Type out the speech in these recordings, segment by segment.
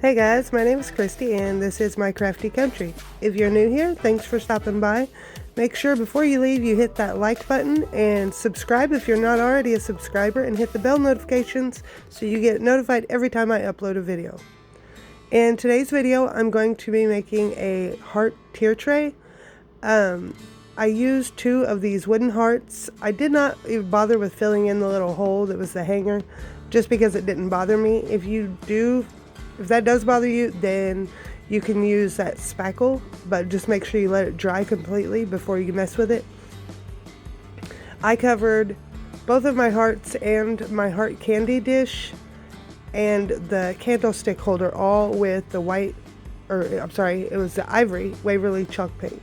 Hey guys, my name is Christy and this is my Crafty Country. If you're new here, thanks for stopping by. Make sure before you leave you hit that like button and subscribe if you're not already a subscriber, and hit the bell notifications so you get notified every time I upload a video. In today's video, I'm going to be making a heart tier tray. I used 2 of these wooden hearts. I did not even bother with filling in the little hole that was the hanger, just because it didn't bother me. If that does bother you, then you can use that spackle, but just make sure you let it dry completely before you mess with it. I covered both of my hearts and my heart candy dish and the candlestick holder all with the it was the ivory Waverly chalk paint.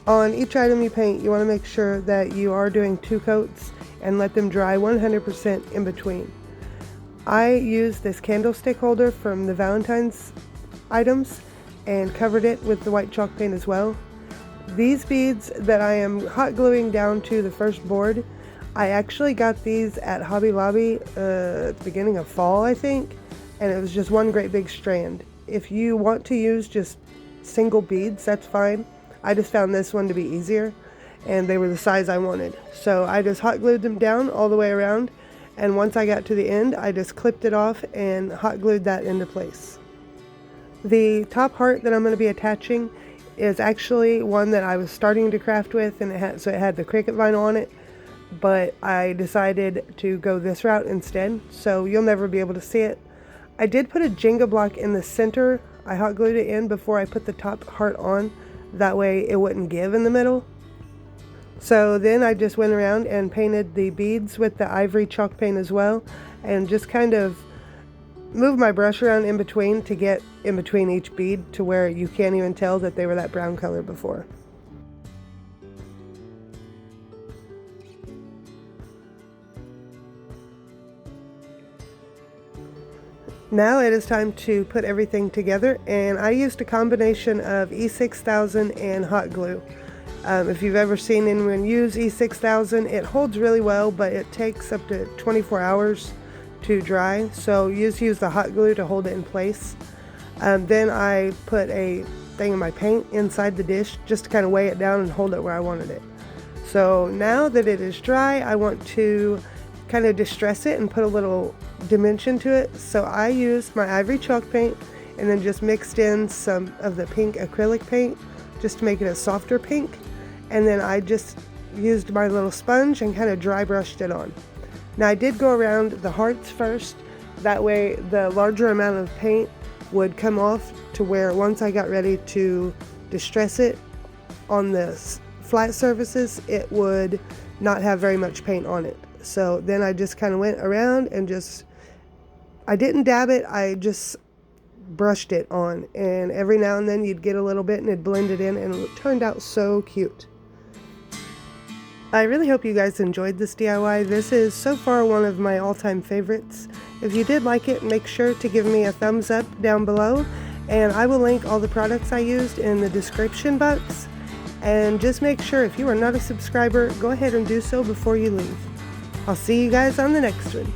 On each item you paint, you want to make sure that you are doing 2 coats and let them dry 100% in between. I used this candlestick holder from the Valentine's items and covered it with the white chalk paint as well. These beads that I am hot gluing down to the first board, I actually got these at Hobby Lobby at the beginning of fall, I think, and it was just one great big strand. If you want to use just single beads, that's fine. I just found this one to be easier, and they were the size I wanted. So I just hot glued them down all the way around, and once I got to the end, I just clipped it off and hot glued that into place. The top heart that I'm going to be attaching is actually one that I was starting to craft with, and it had the cricket vinyl on it, but I decided to go this route instead, so you'll never be able to see it. I did put a Jenga block in the center. I hot glued it in before I put the top heart on, that way it wouldn't give in the middle. So then I just went around and painted the beads with the ivory chalk paint as well, and just kind of moved my brush around in between to get in between each bead to where you can't even tell that they were that brown color before. Now it is time to put everything together, and I used a combination of E6000 and hot glue. If you've ever seen anyone use E6000, it holds really well, but it takes up to 24 hours to dry, so just use the hot glue to hold it in place. Then I put a thing of my paint inside the dish just to kind of weigh it down and hold it where I wanted it. So now that it is dry, I want to kind of distress it and put a little dimension to it. So I used my ivory chalk paint and then just mixed in some of the pink acrylic paint just to make it a softer pink. And then I just used my little sponge and kind of dry brushed it on. Now I did go around the hearts first, that way the larger amount of paint would come off to where once I got ready to distress it on the flat surfaces, it would not have very much paint on it. So then I just kind of went around and I didn't dab it, I just brushed it on, and every now and then you'd get a little bit and it'd blend it in, and it turned out so cute. I really hope you guys enjoyed this DIY. This is so far one of my all-time favorites. If you did like it, make sure to give me a thumbs up down below, and I will link all the products I used in the description box. And just make sure, if you are not a subscriber, go ahead and do so before you leave. I'll see you guys on the next one.